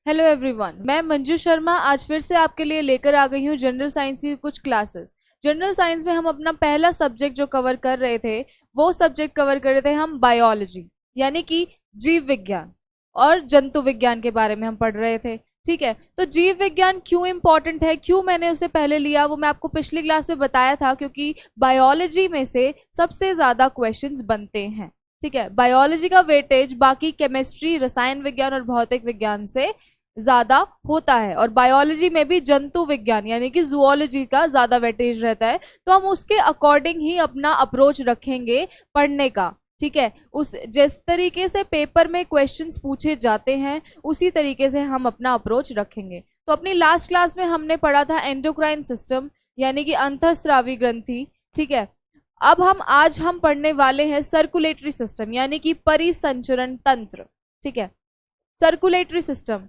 Hello everyone, मैं मंजू शर्मा आज फिर से आपके लिए लेकर आ गई हूँ जनरल साइंस की कुछ क्लासेस। जनरल साइंस में हम अपना पहला सब्जेक्ट जो कवर कर रहे थे वो सब्जेक्ट कवर कर रहे थे हम बायोलॉजी, यानी कि जीव विज्ञान और जंतु विज्ञान के बारे में हम पढ़ रहे थे। ठीक है, तो जीव विज्ञान क्यों इम्पोर्टेंट है, क्यों मैंने उसे पहले लिया, वो मैं आपको पिछली क्लास में बताया था। क्योंकि बायोलॉजी में से सबसे ज्यादा क्वेश्चंस बनते हैं। ठीक है, बायोलॉजी का वेटेज बाकी केमिस्ट्री, रसायन विज्ञान और भौतिक विज्ञान से ज्यादा होता है, और बायोलॉजी में भी जंतु विज्ञान यानी कि जूलॉजी का ज्यादा वेटेज रहता है। तो हम उसके अकॉर्डिंग ही अपना अप्रोच रखेंगे पढ़ने का। ठीक है, उस जिस तरीके से पेपर में क्वेश्चंस पूछे जाते हैं उसी तरीके से हम अपना अप्रोच रखेंगे। तो अपनी लास्ट क्लास में हमने पढ़ा था एंडोक्राइन सिस्टम यानी कि अंतःस्रावी ग्रंथि। ठीक है, अब आज हम पढ़ने वाले हैं सर्कुलेटरी सिस्टम यानी कि परिसंचरण तंत्र। ठीक है, सर्कुलेटरी सिस्टम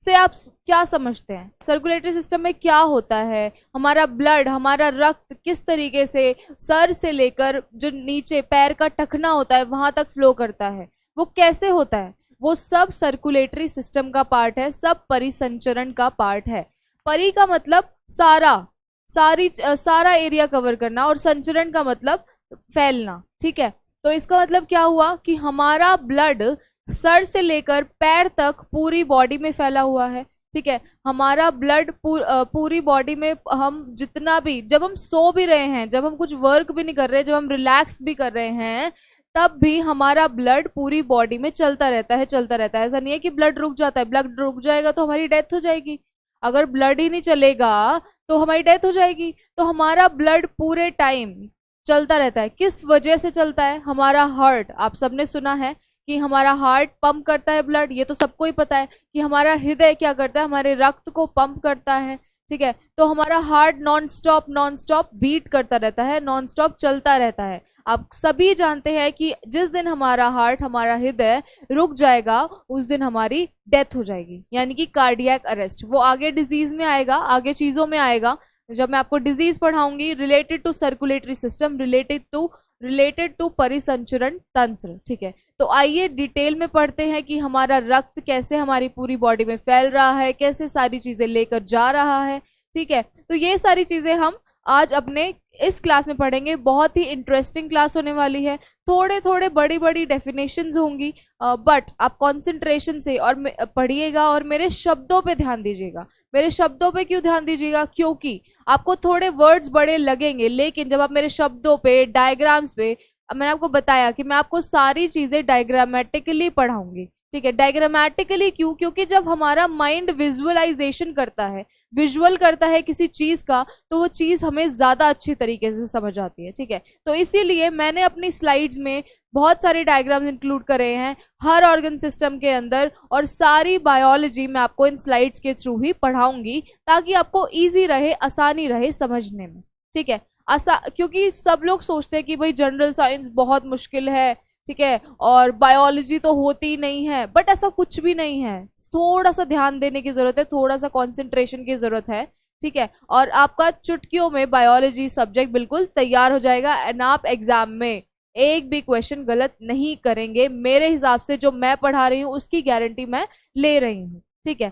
से आप क्या समझते हैं? सर्कुलेटरी सिस्टम में क्या होता है? हमारा ब्लड, हमारा रक्त किस तरीके से सर से लेकर जो नीचे पैर का टखना होता है वहां तक फ्लो करता है, वो कैसे होता है? वो सब सर्कुलेटरी सिस्टम का पार्ट है, सब परिसंचरण का पार्ट है। परि का मतलब सारा एरिया कवर करना, और संचरण का मतलब फैलना। ठीक है, तो इसका मतलब क्या हुआ कि हमारा ब्लड सर से लेकर पैर तक पूरी बॉडी में फैला हुआ है। ठीक है, हमारा ब्लड पूरी बॉडी में, हम जितना भी, जब हम सो भी रहे हैं, जब हम कुछ वर्क भी नहीं कर रहे, जब हम रिलैक्स भी कर रहे हैं, तब भी हमारा ब्लड पूरी बॉडी में चलता रहता है, चलता रहता है। ऐसा नहीं है कि ब्लड रुक जाता है। ब्लड रुक जाएगा तो हमारी डेथ हो जाएगी। अगर ब्लड ही नहीं चलेगा तो हमारी डेथ हो जाएगी। तो हमारा ब्लड पूरे टाइम चलता रहता है। किस वजह से चलता है? हमारा हार्ट, आप सबने सुना है कि हमारा हार्ट पंप करता है ब्लड, ये तो सबको ही पता है। कि हमारा हृदय क्या करता है? हमारे रक्त को पंप करता है। ठीक है, तो हमारा हार्ट नॉन स्टॉप बीट करता रहता है, नॉन स्टॉप चलता रहता है। आप सभी जानते हैं कि जिस दिन हमारा हार्ट, हमारा हृदय रुक जाएगा उस दिन हमारी डेथ हो जाएगी, यानी कि कार्डियक अरेस्ट। वो आगे डिजीज में आएगा, आगे चीजों में आएगा जब मैं आपको डिजीज पढ़ाऊंगी related to circulatory system, related to परिसंचरण तंत्र। ठीक है, तो आइए डिटेल में पढ़ते हैं कि हमारा रक्त कैसे हमारी पूरी बॉडी में फैल रहा है, कैसे सारी चीजें लेकर जा रहा है। ठीक है, तो ये सारी चीजें हम आज अपने इस क्लास में पढ़ेंगे। बहुत ही इंटरेस्टिंग क्लास होने वाली है। थोड़े थोड़े बड़ी बड़ी डेफिनेशंस होंगी, बट आप कंसंट्रेशन से और पढ़िएगा और मेरे शब्दों पे ध्यान दीजिएगा। मेरे शब्दों पे क्यों ध्यान दीजिएगा? क्योंकि आपको थोड़े वर्ड्स बड़े लगेंगे, लेकिन जब आप मेरे शब्दों पे, डायग्राम्स पे, मैंने आपको बताया कि मैं आपको सारी चीजें डायग्रामेटिकली पढ़ाऊंगी। ठीक है, डायग्रामेटिकली क्यों? क्योंकि जब हमारा माइंड विजुअलाइजेशन करता है, विजुअल करता है किसी चीज का, तो वो चीज हमें ज्यादा अच्छी तरीके से समझ आती है। ठीक है, तो इसीलिए मैंने अपनी स्लाइड्स में बहुत सारे डायग्राम्स इंक्लूड करे हैं हर ऑर्गन सिस्टम के अंदर, और सारी बायोलॉजी मैं आपको इन स्लाइड्स के थ्रू ही पढ़ाऊंगी ताकि आपको इजी रहे, आसानी रहे समझने में। ठीक है, क्योंकि सब लोग सोचते हैं कि भाई जनरल साइंस बहुत मुश्किल है, ठीक है, और बायोलॉजी तो होती ही नहीं है, बट ऐसा कुछ भी नहीं है। थोड़ा सा ध्यान देने की जरूरत है, थोड़ा सा कंसंट्रेशन की जरूरत है। ठीक है, और आपका चुटकियों में बायोलॉजी सब्जेक्ट बिल्कुल तैयार हो जाएगा, एंड आप एग्जाम में एक भी क्वेश्चन गलत नहीं करेंगे। मेरे हिसाब से जो मैं पढ़ा रही हूँ उसकी गारंटी मैं ले रही हूँ। ठीक है,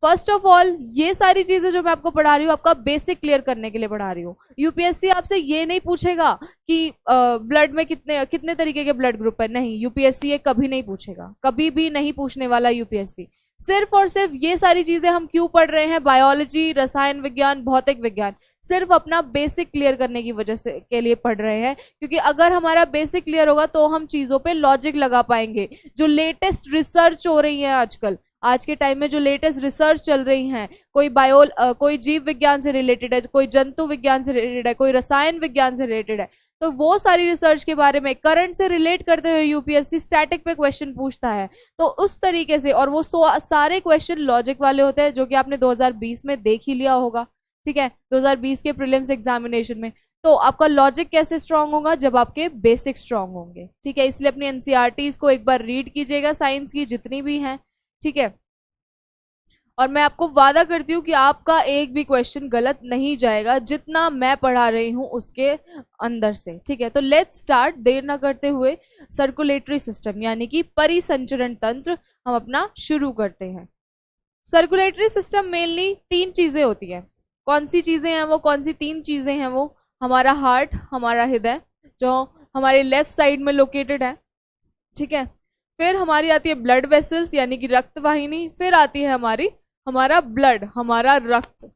फर्स्ट ऑफ ऑल ये सारी चीजें जो मैं आपको पढ़ा रही हूँ आपका बेसिक क्लियर करने के लिए पढ़ा रही हूँ। यूपीएससी आपसे ये नहीं पूछेगा कि ब्लड में कितने कितने तरीके के ब्लड ग्रुप है, नहीं, यूपीएससी ये कभी नहीं पूछेगा, कभी भी नहीं पूछने वाला यूपीएससी। सिर्फ और सिर्फ ये सारी चीजें हम क्यों पढ़ रहे हैं, बायोलॉजी, रसायन विज्ञान, भौतिक विज्ञान, सिर्फ अपना बेसिक क्लियर करने की वजह से के लिए पढ़ रहे हैं। क्योंकि अगर हमारा बेसिक क्लियर होगा तो हम चीजों पे लॉजिक लगा पाएंगे। जो लेटेस्ट रिसर्च हो रही है आजकल, आज के टाइम में जो लेटेस्ट रिसर्च चल रही हैं, कोई जीव विज्ञान से रिलेटेड है, कोई जंतु विज्ञान से रिलेटेड है, कोई रसायन विज्ञान से रिलेटेड है, तो वो सारी रिसर्च के बारे में करंट से रिलेट करते हुए यूपीएससी स्टैटिक पे क्वेश्चन पूछता है। तो उस तरीके से, और वो सारे क्वेश्चन लॉजिक वाले होते हैं, जो कि आपने 2020 में देख ही लिया होगा। ठीक है, 2020 के प्रीलिम्स एग्जामिनेशन में। तो आपका लॉजिक कैसे स्ट्रांग होगा? जब आपके बेसिक स्ट्रांग होंगे। ठीक है, इसलिए अपनी एनसीईआरटीज को एक बार रीड कीजिएगा, साइंस की जितनी भी हैं। ठीक है, और मैं आपको वादा करती हूँ कि आपका एक भी क्वेश्चन गलत नहीं जाएगा, जितना मैं पढ़ा रही हूँ उसके अंदर से। ठीक है, तो लेट्स स्टार्ट, देर ना करते हुए सर्कुलेटरी सिस्टम यानी कि परिसंचरण तंत्र हम अपना शुरू करते हैं। सर्कुलेटरी सिस्टम मेनली 3 चीजें होती हैं। कौन सी चीजें हैं वो, कौन सी 3 चीजें हैं वो? हमारा हार्ट, हमारा हृदय जो हमारे लेफ्ट साइड में लोकेटेड है, ठीक है। फिर हमारी आती है ब्लड वेसल्स यानी कि रक्त वाहिनी, फिर आती है हमारा ब्लड, हमारा रक्त,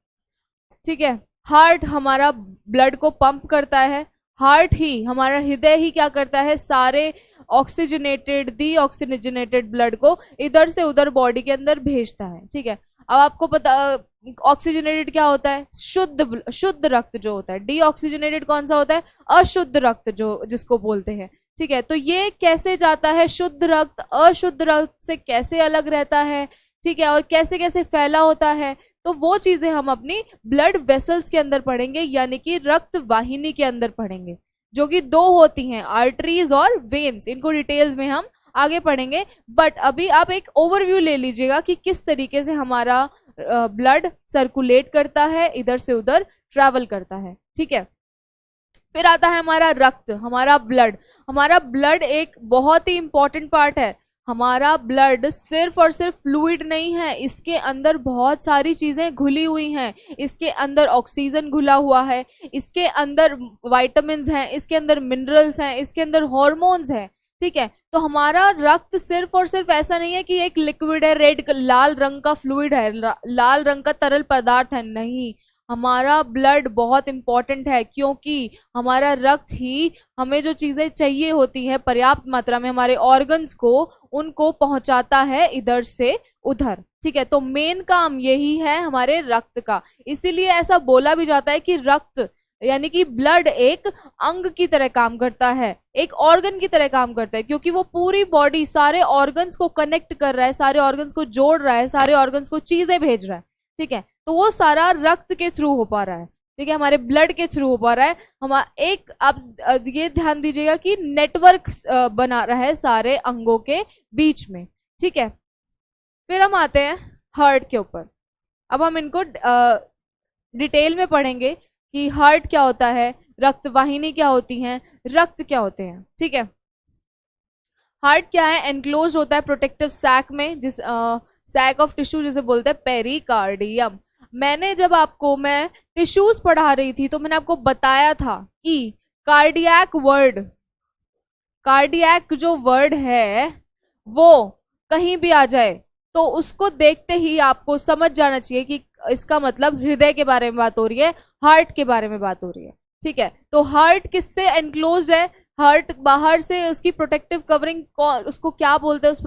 ठीक है। हार्ट हमारा ब्लड को पंप करता है, हार्ट ही हमारा हृदय ही क्या करता है, सारे ऑक्सीजनेटेड डीऑक्सीजनेटेड ब्लड को इधर से उधर बॉडी के अंदर भेजता है, ठीक है। अब आपको पता ऑक्सीजनेटेड क्या होता है, शुद्ध रक्त जो होता है। डीऑक्सीजनेटेड कौन सा होता है, अशुद्ध रक्त जो जिसको बोलते हैं, ठीक है। तो ये कैसे जाता है, शुद्ध रक्त अशुद्ध रक्त से कैसे अलग रहता है, ठीक है, और कैसे कैसे फैला होता है, तो वो चीजें हम अपनी ब्लड वेसल्स के अंदर पढ़ेंगे, यानी कि रक्त वाहिनी के अंदर पढ़ेंगे, जो कि 2 होती हैं, आर्टरीज और वेन्स। इनको डिटेल्स में हम आगे पढ़ेंगे, बट अभी आप एक ओवरव्यू ले लीजिएगा कि किस तरीके से हमारा ब्लड सर्कुलेट करता है, इधर से उधर ट्रैवल करता है, ठीक है। फिर आता है हमारा रक्त, हमारा ब्लड। हमारा ब्लड एक बहुत ही इंपॉर्टेंट पार्ट है। हमारा ब्लड सिर्फ और सिर्फ फ्लूइड नहीं है, इसके अंदर बहुत सारी चीजें घुली हुई हैं। इसके अंदर ऑक्सीजन घुला हुआ है, इसके अंदर विटामिन्स हैं, इसके अंदर मिनरल्स हैं, इसके अंदर हॉर्मोन्स हैं, ठीक है। तो हमारा रक्त सिर्फ और सिर्फ ऐसा नहीं है कि एक लिक्विड है, रेड लाल रंग का फ्लूइड है, लाल रंग का तरल पदार्थ है, नहीं। हमारा ब्लड बहुत इंपॉर्टेंट है, क्योंकि हमारा रक्त ही हमें जो चीजें चाहिए होती हैं पर्याप्त मात्रा में, हमारे ऑर्गन्स को, उनको पहुंचाता है इधर से उधर, ठीक है। तो मेन काम यही है हमारे रक्त का। इसीलिए ऐसा बोला भी जाता है कि रक्त यानी कि ब्लड एक अंग की तरह काम करता है, एक ऑर्गन की तरह काम करता है, क्योंकि वो पूरी बॉडी सारे ऑर्गन्स को कनेक्ट कर रहा है, सारे ऑर्गन्स को जोड़ रहा है, सारे ऑर्गन्स को चीजें भेज रहा है, ठीक है। तो वो सारा रक्त के थ्रू हो पा रहा है, ठीक है, हमारे ब्लड के थ्रू हो पा रहा है। हम एक आप ये ध्यान दीजिएगा कि नेटवर्क बना रहा है सारे अंगों के बीच में, ठीक है। फिर हम आते हैं हार्ट के ऊपर। अब हम इनको डिटेल में पढ़ेंगे कि हार्ट क्या होता है, रक्त वाहिनी क्या होती हैं, रक्त क्या होते हैं, ठीक है। हार्ट क्या है, एनक्लोज होता है प्रोटेक्टिव सैक में, जिस सैक ऑफ टिश्यू जिसे बोलते हैं पेरिकार्डियम। मैंने जब आपको मैं टिश्यूज पढ़ा रही थी तो मैंने आपको बताया था कि कार्डियक जो वर्ड है वो कहीं भी आ जाए तो उसको देखते ही आपको समझ जाना चाहिए कि इसका मतलब हृदय के बारे में बात हो रही है, हार्ट के बारे में बात हो रही है, ठीक है। तो हार्ट किससे एनक्लोज्ड है, हार्ट बाहर से उसकी प्रोटेक्टिव कवरिंग, उसको क्या बोलते हैं, उस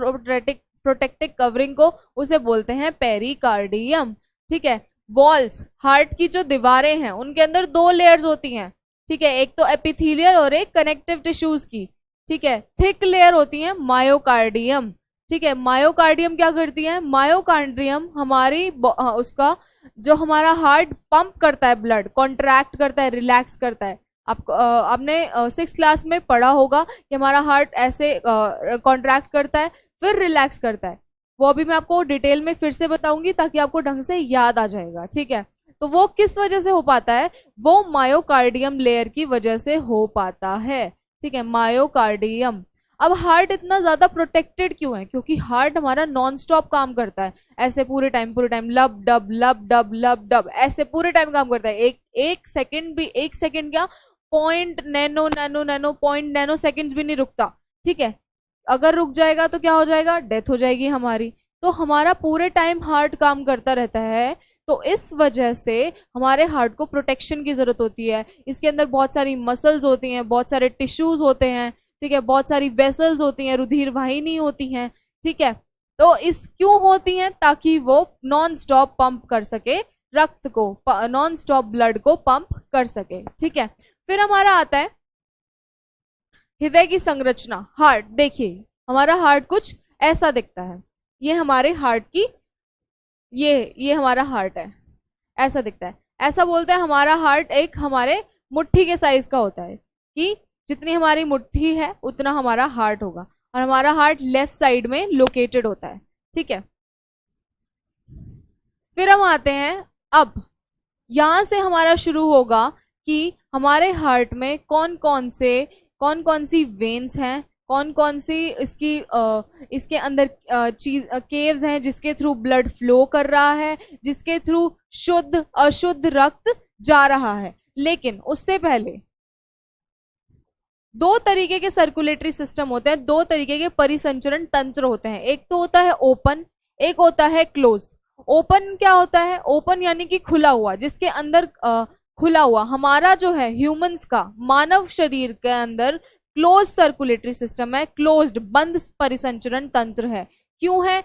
प्रोटेक्टिव कवरिंग को उसे बोलते हैं पेरिकार्डियम, ठीक है। वॉल्स, हार्ट की जो दीवारें हैं उनके अंदर 2 लेयर्स होती हैं, ठीक है, एक तो एपिथेलियल और एक कनेक्टिव टिश्यूज की, ठीक है। थिक लेयर होती है मायोकार्डियम, ठीक है। मायोकार्डियम क्या करती है, मायोकार्डियम हमारी उसका जो हमारा हार्ट पंप करता है, ब्लड कॉन्ट्रैक्ट करता है, रिलैक्स करता है। आपने 6th क्लास में पढ़ा होगा कि हमारा हार्ट ऐसे कॉन्ट्रैक्ट करता है फिर रिलैक्स करता है। वो अभी मैं आपको डिटेल में फिर से बताऊंगी ताकि आपको ढंग से याद आ जाएगा, ठीक है। तो वो किस वजह से हो पाता है, वो मायोकार्डियम लेयर की वजह से हो पाता है, ठीक है, मायोकार्डियम। अब हार्ट इतना ज्यादा प्रोटेक्टेड क्यों है, क्योंकि हार्ट हमारा नॉन स्टॉप काम करता है, ऐसे पूरे टाइम लब डब लब डब लब डब ऐसे पूरे टाइम काम करता है। एक सेकंड भी, एक सेकंड क्या, पॉइंट नैनो सेकंड्स भी नहीं रुकता, ठीक है। अगर रुक जाएगा तो क्या हो जाएगा, डेथ हो जाएगी हमारी। तो हमारा पूरे टाइम हार्ट काम करता रहता है, तो इस वजह से हमारे हार्ट को प्रोटेक्शन की जरूरत होती है। इसके अंदर बहुत सारी मसल्स होती हैं, बहुत सारे टिश्यूज होते हैं, ठीक है, बहुत सारी वेसल्स होती हैं, रुधिर वाहिनी होती हैं, ठीक है। तो इस क्यों होती हैं, ताकि वो नॉन स्टॉप पंप कर सके रक्त को, नॉन स्टॉप ब्लड को पंप कर सके, ठीक है। फिर हमारा आता है हृदय की संरचना, हार्ट। देखिए हमारा हार्ट कुछ ऐसा दिखता है, ये हमारे हार्ट की, ये हमारा हार्ट है, ऐसा दिखता है। ऐसा बोलते हैं हमारा हार्ट एक हमारे मुट्ठी के साइज का होता है, कि जितनी हमारी मुट्ठी है उतना हमारा हार्ट होगा, और हमारा हार्ट लेफ्ट साइड में लोकेटेड होता है, ठीक है। फिर हम आते हैं, अब यहां से हमारा शुरू होगा कि हमारे हार्ट में कौन कौन सी वेन्स हैं, कौन कौन सी इसकी इसके अंदर चीज केव्स हैं जिसके थ्रू ब्लड फ्लो कर रहा है, जिसके थ्रू शुद्ध अशुद्ध रक्त जा रहा है। लेकिन उससे पहले दो तरीके के सर्कुलेटरी सिस्टम होते हैं, दो तरीके के परिसंचरण तंत्र होते हैं। एक तो होता है ओपन, एक होता है क्लोज। ओपन क्या होता है? ओपन यानी कि खुला हुआ, जिसके अंदर खुला हुआ हमारा जो है ह्यूमंस का, मानव शरीर के अंदर क्लोज सर्कुलेटरी सिस्टम है, क्लोज्ड बंद परिसंचरण तंत्र है। क्यों है?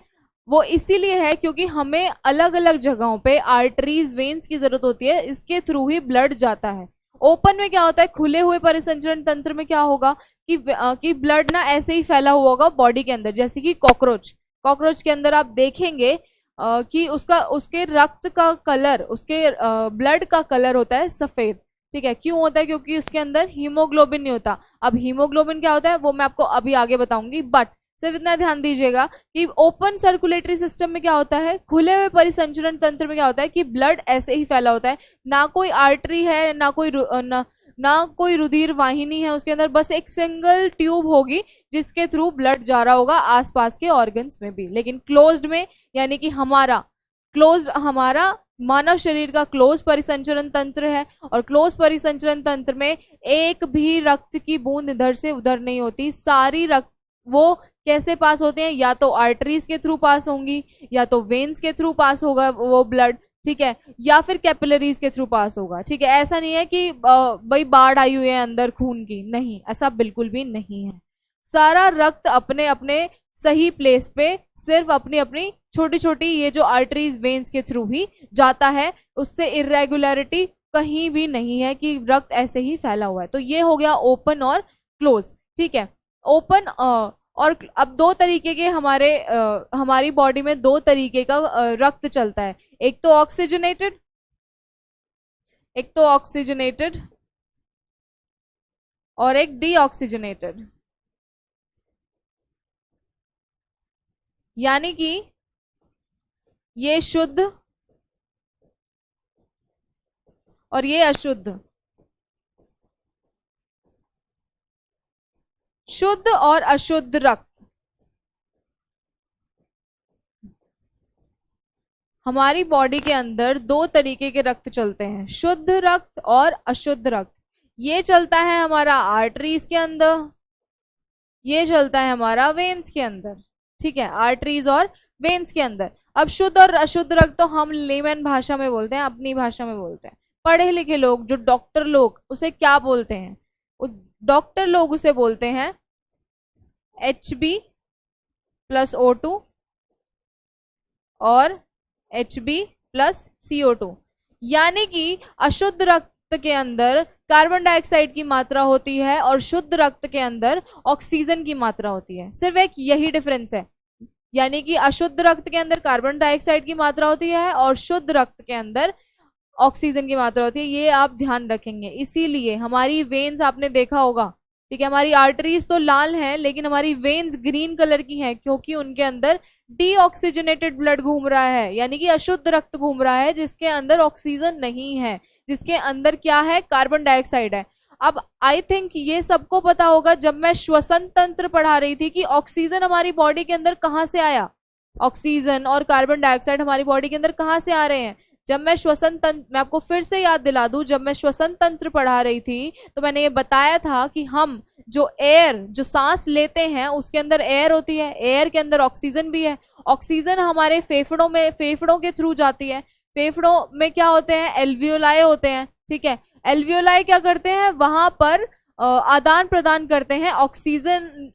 वो इसीलिए है क्योंकि हमें अलग अलग जगहों पे आर्टरीज वेन्स की जरूरत होती है, इसके थ्रू ही ब्लड जाता है। ओपन में क्या होता है? खुले हुए परिसंचरण तंत्र में क्या होगा कि ब्लड ना ऐसे ही फैला हुआ होगा बॉडी के अंदर, जैसे कि कॉकरोच के अंदर आप देखेंगे कि उसके रक्त का कलर, उसके ब्लड का कलर होता है सफेद। ठीक है, क्यों होता है? क्योंकि उसके अंदर हीमोग्लोबिन नहीं होता। अब हीमोग्लोबिन क्या होता है वो मैं आपको अभी आगे बताऊंगी, बट सिर्फ इतना ध्यान दीजिएगा कि ओपन सर्कुलेटरी सिस्टम में क्या होता है, खुले हुए परिसंचरण तंत्र में क्या होता है कि ब्लड ऐसे ही फैला होता है, ना कोई आर्टरी है, ना कोई रुधिर वाहिनी है उसके अंदर, बस एक सिंगल ट्यूब होगी जिसके थ्रू ब्लड जा रहा होगा आसपास के ऑर्गन्स में भी। लेकिन क्लोज्ड में, यानी कि हमारा मानव शरीर का क्लोज परिसंचरण तंत्र है, और क्लोज परिसंचरण तंत्र में एक भी रक्त की बूंद इधर से उधर नहीं होती। सारी रक्त वो कैसे पास होते हैं? या तो आर्टरीज के थ्रू पास होंगी, या तो वेन्स के थ्रू पास होगा वो ब्लड, ठीक है, या फिर कैपिलरीज के थ्रू पास होगा। ठीक है, ऐसा नहीं है कि भाई बाढ़ आई हुई है अंदर खून की, नहीं, ऐसा बिल्कुल भी नहीं है। सारा रक्त अपने अपने सही प्लेस पे सिर्फ अपनी अपनी छोटी छोटी ये जो आर्टरीज वेन्स के थ्रू ही जाता है, उससे इरेगुलरिटी कहीं भी नहीं है कि रक्त ऐसे ही फैला हुआ है। तो ये हो गया ओपन और क्लोज। ठीक है, ओपन और अब दो तरीके के हमारी बॉडी में दो तरीके का रक्त चलता है, एक तो ऑक्सीजनेटेड और एक डीऑक्सीजनेटेड। यानी कि ये शुद्ध और ये अशुद्ध। शुद्ध और अशुद्ध रक्त हमारी बॉडी के अंदर दो तरीके के रक्त चलते हैं, शुद्ध रक्त और अशुद्ध रक्त। ये चलता है हमारा आर्टरीज के अंदर, ये चलता है हमारा वेन्स के अंदर। ठीक है, आर्टरीज और वेन्स के अंदर। अब शुद्ध और अशुद्ध रक्त तो हम लेमन भाषा में बोलते हैं, अपनी भाषा में बोलते हैं। पढ़े लिखे लोग, जो डॉक्टर लोग, उसे क्या बोलते हैं? डॉक्टर लोग उसे बोलते हैं Hb+O2 और Hb+CO2। यानी कि अशुद्ध रक्त के अंदर कार्बन डाइऑक्साइड की मात्रा होती है और शुद्ध रक्त के अंदर ऑक्सीजन की मात्रा होती है। सिर्फ एक यही डिफरेंस है, यानी कि अशुद्ध रक्त के अंदर कार्बन डाइऑक्साइड की मात्रा होती है और शुद्ध रक्त के अंदर ऑक्सीजन की मात्रा होती है। ये आप ध्यान रखेंगे। इसीलिए हमारी वेन्स आपने देखा होगा, ठीक है, हमारी आर्टरीज तो लाल हैं लेकिन हमारी वेन्स ग्रीन कलर की हैं, क्योंकि उनके अंदर डीऑक्सीजनेटेड ब्लड घूम रहा है, यानी कि अशुद्ध रक्त घूम रहा है जिसके अंदर ऑक्सीजन नहीं है, जिसके अंदर क्या है? कार्बन डाइऑक्साइड है। अब आई थिंक ये सबको पता होगा, जब मैं श्वसन तंत्र पढ़ा रही थी कि ऑक्सीजन हमारी बॉडी के अंदर कहाँ से आया, ऑक्सीजन और कार्बन डाइऑक्साइड हमारी बॉडी के अंदर कहाँ से आ रहे हैं। जब मैं श्वसन तंत्र, मैं आपको फिर से याद दिला दूं, जब मैं श्वसन तंत्र पढ़ा रही थी तो मैंने ये बताया था कि हम जो सांस लेते हैं उसके अंदर एयर होती है, एयर के अंदर ऑक्सीजन भी है। ऑक्सीजन हमारे फेफड़ों के थ्रू जाती है। फेफड़ों में क्या होते हैं? एल्वियोलाई होते हैं। ठीक है, एल्वियोलाई क्या करते हैं? वहां पर आदान प्रदान करते हैं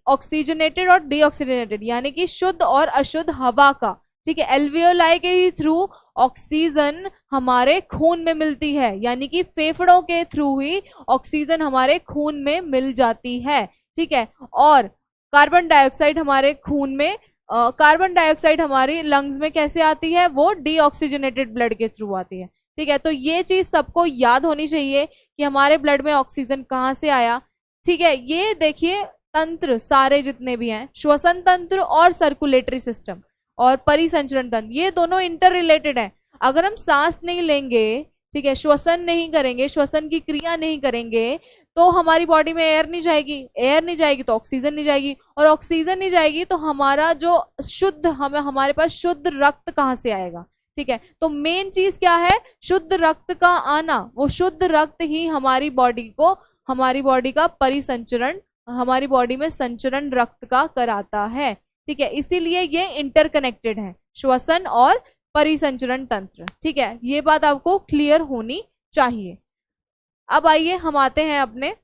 ऑक्सीजनेटेड और डीऑक्सीजनेटेड, यानी कि शुद्ध और अशुद्ध हवा का। ठीक है, एल्वियोलाई के ही थ्रू ऑक्सीजन हमारे खून में मिलती है, यानी कि फेफड़ों के थ्रू ही ऑक्सीजन हमारे खून में मिल जाती है। ठीक है, और कार्बन डाइऑक्साइड हमारे खून में, कार्बन डाइऑक्साइड हमारी लंग्स में कैसे आती है? वो डीऑक्सीजनेटेड ब्लड के थ्रू आती है। ठीक है, तो ये चीज सबको याद होनी चाहिए कि हमारे ब्लड में ऑक्सीजन कहाँ से आया। ठीक है, ये देखिए तंत्र सारे जितने भी हैं, श्वसन तंत्र और सर्कुलेटरी सिस्टम और परिसंचरण तंत्र, ये दोनों इंटर रिलेटेड है। अगर हम सांस नहीं लेंगे ठीक है, श्वसन नहीं करेंगे, श्वसन की क्रिया नहीं करेंगे, तो हमारी बॉडी में एयर नहीं जाएगी, एयर नहीं जाएगी तो ऑक्सीजन नहीं जाएगी, और ऑक्सीजन नहीं जाएगी तो हमारा जो शुद्ध हमारे पास शुद्ध रक्त कहाँ से आएगा। ठीक है, तो मेन चीज क्या है, शुद्ध रक्त का आना, वो शुद्ध रक्त ही हमारी बॉडी को, हमारी बॉडी का परिसंचरण, हमारी बॉडी में संचरण रक्त का कराता है। ठीक है, इसीलिए ये इंटरकनेक्टेड है, श्वसन और परिसंचरण तंत्र। ठीक है, ये बात आपको क्लियर होनी चाहिए। अब आइए हम आते हैं अपने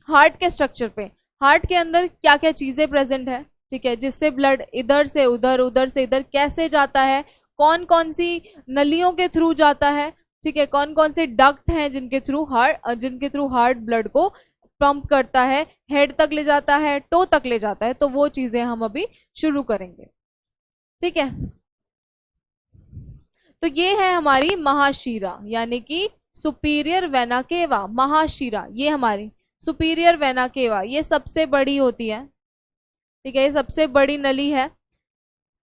हार्ट के स्ट्रक्चर पे। हार्ट के अंदर क्या क्या चीजें प्रेजेंट है, ठीक है, जिससे ब्लड इधर से उधर, उधर से इधर कैसे जाता है, कौन कौन सी नलियों के थ्रू जाता है, ठीक है, कौन कौन से डक्ट हैं जिनके थ्रू हार्ट ब्लड को पंप करता है, हेड तक ले जाता है, टो तक ले जाता है, तो वो चीजें हम अभी शुरू करेंगे। ठीक है, तो ये है हमारी महाशिरा, यानी कि सुपीरियर वेना केवा। महाशिरा ये हमारी सुपीरियर वेना केवा, ये सबसे बड़ी होती है। ठीक है, ये सबसे बड़ी नली है।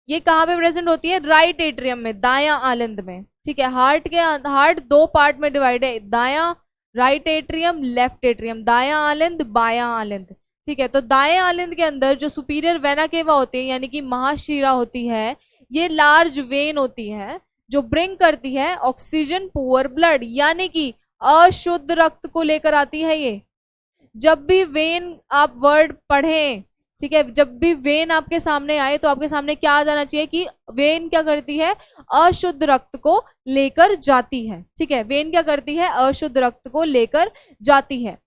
ये कहाँ पे प्रेजेंट होती है, राइट एट्रियम में, दायां आलंद में। ठीक है, हार्ट दो पार्ट में डिवाइड है, दायां राइट एट्रियम, लेफ्ट एट्रियम, दायां आलंद बायां आलंद। ठीक है, तो दाएं आलंद के अंदर जो सुपीरियर वेना केवा होती है, यानी कि महाशिरा होती है, ये लार्ज वेन होती है जो ब्रिंग करती है ऑक्सीजन पुअर ब्लड, यानी कि अशुद्ध रक्त को लेकर आती है ये। जब भी वेन आप वर्ड पढ़ें, ठीक है, जब भी वेन आपके सामने आए तो आपके सामने क्या आ जाना चाहिए कि वेन क्या करती है, अशुद्ध रक्त को लेकर जाती है। ठीक है, वेन क्या करती है, अशुद्ध रक्त को लेकर जाती है।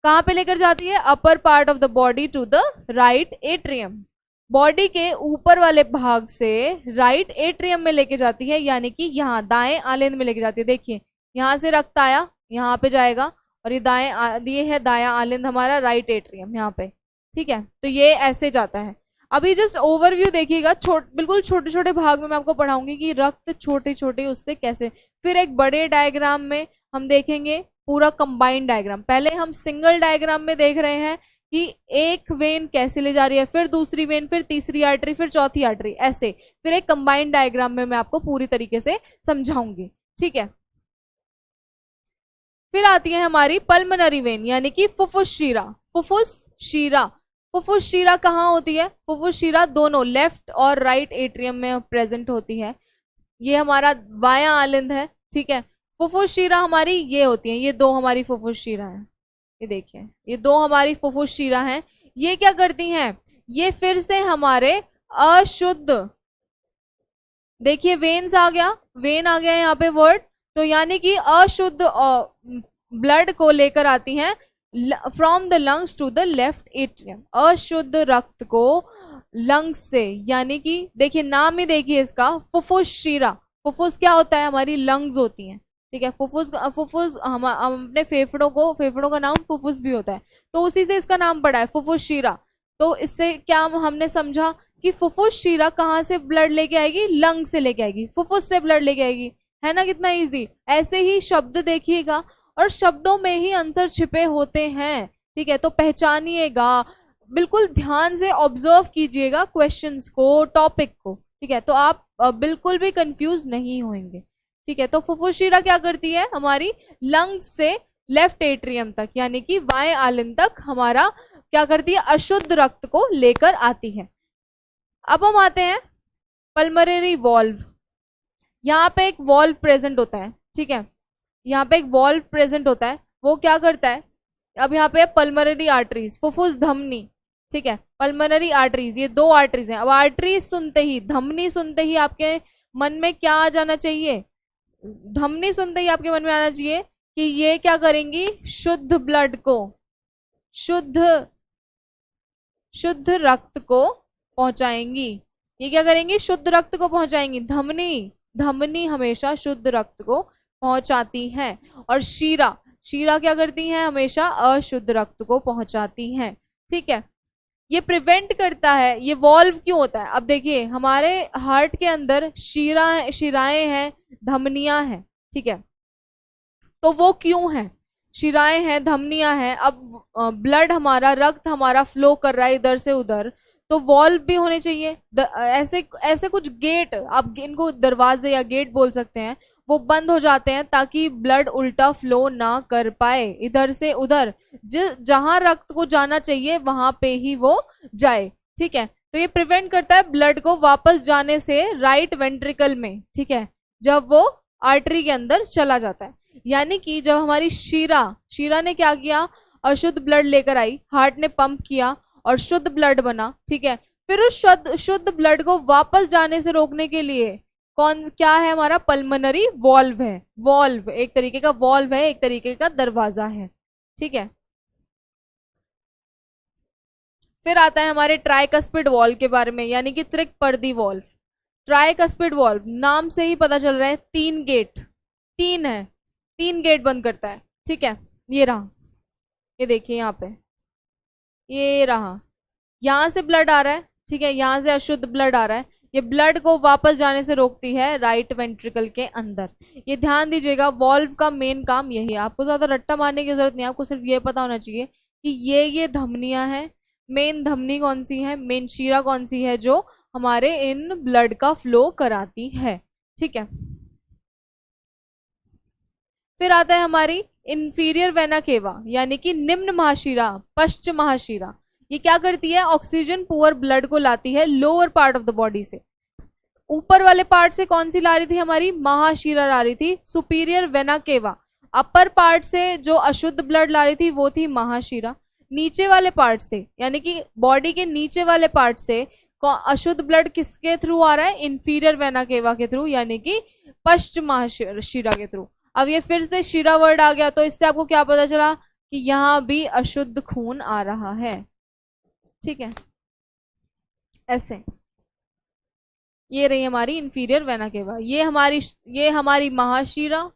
कहाँ पे लेकर जाती है, upper part of the body to the right atrium, body के ऊपर वाले भाग से राइट एट्रियम में लेके जाती है, यानी कि यहाँ दाएं आलंद में लेके जाती है। देखिए यहाँ से रक्त आया, यहाँ पे जाएगा, और ये है दायां आलंद हमारा, राइट एट्रियम यहाँ पे। ठीक है, तो ये ऐसे जाता है। अभी जस्ट ओवरव्यू देखिएगा, बिल्कुल छोटे छोटे भाग में मैं आपको पढ़ाऊंगी कि रक्त छोटे छोटे उससे कैसे, फिर एक बड़े डायग्राम में हम देखेंगे पूरा कंबाइंड डायग्राम। पहले हम सिंगल डायग्राम में देख रहे हैं कि एक वेन कैसे ले जा रही है, फिर दूसरी वेन, फिर तीसरी आर्टरी, फिर चौथी आर्टरी, ऐसे फिर एक कंबाइंड डायग्राम में मैं आपको पूरी तरीके से समझाऊंगी। ठीक है, फिर आती है हमारी पल्मनरी वेन, यानी कि फुफ्फुस शिरा। फुफ्फुस शिरा, फुफ्फुस शिरा कहाँ होती है, फुफ्फुस शिरा दोनों लेफ्ट और राइट एट्रियम में प्रेजेंट होती है। ये हमारा बायां आलंद है। ठीक है, फुफ्फुस शिरा हमारी ये होती है, ये दो हमारी फुफ्फुस शिरा है, ये देखिए ये दो हमारी फुफ्फुस शिरा हैं। ये क्या करती हैं, ये फिर से हमारे अशुद्ध, देखिए वेन्स आ गया, वेन आ गया यहाँ पे वर्ड, तो यानी कि अशुद्ध ब्लड को लेकर आती हैं from the lungs to the left atrium, अशुद्ध रक्त को लंग्स से, यानी कि देखिए नाम ही देखिए इसका, फुफ्फुस शिरा। फुफ्फुस क्या होता है, हमारी लंग्स होती हैं। ठीक है, फुफ्फुस हम अपने फेफड़ों का नाम फुफ्फुस भी होता है, तो उसी से इसका नाम पड़ा है फुफ्फुस शिरा। तो इससे क्या हमने समझा कि फुफ्फुस शिरा कहाँ से ब्लड लेके आएगी, लंग से लेके आएगी, फुफ्फुस से ब्लड लेके आएगी, है ना, कितना इजी। ऐसे ही शब्द देखिएगा, और शब्दों में ही आंसर छिपे होते हैं। ठीक है, तो पहचानिएगा, बिल्कुल ध्यान से ऑब्जर्व कीजिएगा क्वेश्चंस को, टॉपिक को। ठीक है, तो आप बिल्कुल भी कंफ्यूज नहीं होंगे। ठीक है, तो फुफ्फुस शिरा क्या करती है, हमारी लंग्स से लेफ्ट एट्रियम तक, यानी कि बाएं आलंद तक हमारा क्या करती है, अशुद्ध रक्त को लेकर आती है। अब हम आते हैं पल्मोनरी वॉल्व। यहाँ पे एक वॉल्व प्रेजेंट होता है। ठीक है, यहाँ पे एक वॉल्व प्रेजेंट होता है, वो क्या करता है, अब यहाँ पे पल्मोनरी आर्टरीज, फुफ्फुस धमनी। ठीक है, पल्मोनरी आर्टरीज, ये दो आर्टरीज हैं। अब आर्टरीज सुनते ही, धमनी सुनते ही आपके मन में क्या आ जाना चाहिए, धमनी सुनते ही आपके मन में आना चाहिए कि ये क्या करेंगी, शुद्ध ब्लड को, शुद्ध रक्त को पहुंचाएंगी। ये क्या करेंगी, शुद्ध रक्त को पहुंचाएंगी। धमनी हमेशा शुद्ध रक्त को पहुंचाती हैं, और शीरा क्या करती हैं, हमेशा अशुद्ध रक्त को पहुंचाती हैं। ठीक है, ये प्रिवेंट करता है। ये वॉल्व क्यों होता है, अब देखिए हमारे हार्ट के अंदर शिराएं हैं, धमनियां हैं। ठीक है, तो वो क्यों है, शिराएं हैं, धमनियां हैं, अब ब्लड हमारा, रक्त हमारा फ्लो कर रहा है इधर से उधर, तो वॉल्व भी होने चाहिए। ऐसे कुछ गेट, आप इनको दरवाजे या गेट बोल सकते हैं, वो बंद हो जाते हैं ताकि ब्लड उल्टा फ्लो ना कर पाए इधर से उधर, जहां रक्त को जाना चाहिए वहां पे ही वो जाए। ठीक है, तो ये प्रिवेंट करता है ब्लड को वापस जाने से राइट वेंट्रिकल में। ठीक है, जब वो आर्टरी के अंदर चला जाता है, यानी कि जब हमारी शीरा ने क्या किया, अशुद्ध ब्लड लेकर आई, हार्ट ने पंप किया और शुद्ध ब्लड बना। ठीक है, फिर उस शुद्ध ब्लड को वापस जाने से रोकने के लिए कौन क्या है, हमारा पल्मोनरी वॉल्व है। वॉल्व एक तरीके का वॉल्व है, एक तरीके का दरवाजा है। ठीक है, फिर आता है हमारे ट्राइकस्पिड वॉल्व के बारे में, यानी कि त्रिकपर्दी वॉल्व। ट्राइकस्पिड वॉल्व नाम से ही पता चल रहा है, 3 गेट, 3 है, 3 गेट बंद करता है। ठीक है, ये रहा, ये देखिए यहाँ पे, ये रहा, यहां से ब्लड आ रहा है। ठीक है, यहां से अशुद्ध ब्लड आ रहा है, ये ब्लड को वापस जाने से रोकती है राइट वेंट्रिकल के अंदर। ये ध्यान दीजिएगा, वॉल्व का मेन काम यही है। आपको ज्यादा रट्टा मारने की जरूरत नहीं है, आपको सिर्फ ये पता होना चाहिए कि ये धमनियां हैं। मेन धमनी कौन सी है, मेन शिरा कौन सी है जो हमारे इन ब्लड का फ्लो कराती है। ठीक है, फिर आता है हमारी इंफीरियर वेना केवा, यानी कि निम्न महाशिरा, पश्च महाशिरा। ये क्या करती है, ऑक्सीजन पुअर ब्लड को लाती है lower part of the body से। ऊपर वाले पार्ट से कौन सी ला रही थी, हमारी महाशिरा ला रही थी, superior vena cava. Upper part से जो अशुद्ध ब्लड ला रही थी वो थी महाशिरा। नीचे वाले पार्ट से, यानी कि बॉडी के नीचे वाले पार्ट से अशुद्ध ब्लड किसके थ्रू आ रहा है, इंफीरियर वेना केवा के थ्रू, यानी कि पश्च महाशिरा के थ्रू। अब ये फिर से शिरा वर्ड आ गया, तो इससे आपको क्या पता चला कि यहां भी अशुद्ध खून आ रहा है। ठीक है, ऐसे ये रही हमारी इंफीरियर वेना केवा, ये हमारी महाशिरा।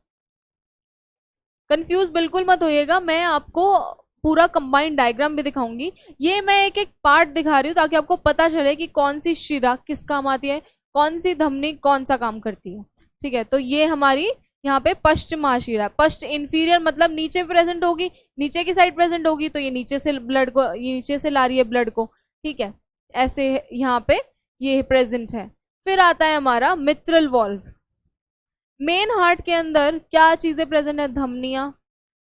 कंफ्यूज बिल्कुल मत होइएगा, मैं आपको पूरा कंबाइंड डायग्राम भी दिखाऊंगी। ये मैं एक एक पार्ट दिखा रही हूँ ताकि आपको पता चले कि कौन सी शिरा किस काम आती है, कौन सी धमनी कौन सा काम करती है। ठीक है, तो ये हमारी यहाँ पे पश्च महाशिरा, पश्च इंफीरियर मतलब नीचे प्रेजेंट होगी, नीचे की साइड प्रेजेंट होगी, तो ये नीचे से ब्लड को, ये नीचे से ला रही है ब्लड को। ठीक है, ऐसे यहाँ पे ये प्रेजेंट है। फिर आता है हमारा मिट्रल वॉल्व। मेन हार्ट के अंदर क्या चीजें प्रेजेंट है, धमनियां,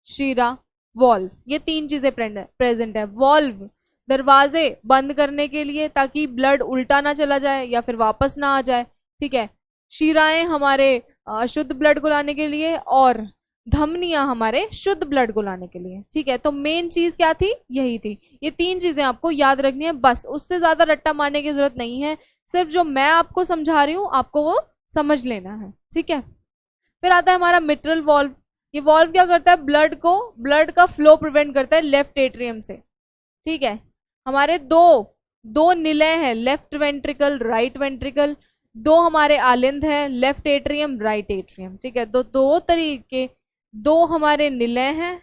शिरा, वॉल्व, ये 3 चीजें प्रेजेंट है। वॉल्व दरवाजे बंद करने के लिए ताकि ब्लड उल्टा ना चला जाए या फिर वापस ना आ जाए। ठीक है, शिराएं हमारे शुद्ध ब्लड को लाने के लिए और धमनियां हमारे शुद्ध ब्लड को लाने के लिए। ठीक है, तो मेन चीज क्या थी, यही थी। ये 3 चीजें आपको याद रखनी है, बस उससे ज्यादा रट्टा मारने की जरूरत नहीं है, सिर्फ जो मैं आपको समझा रही हूँ आपको वो समझ लेना है। ठीक है, फिर आता है हमारा मिट्रल वॉल्व। ये वॉल्व क्या करता है, ब्लड का फ्लो प्रिवेंट करता है लेफ्ट एट्रियम से। ठीक है, हमारे दो निलय हैं, लेफ्ट वेंट्रिकल, राइट वेंट्रिकल, 2 हमारे आलिंद है, लेफ्ट एट्रियम, राइट एट्रियम। ठीक है, तो 2 तरीके, 2 हमारे निलय हैं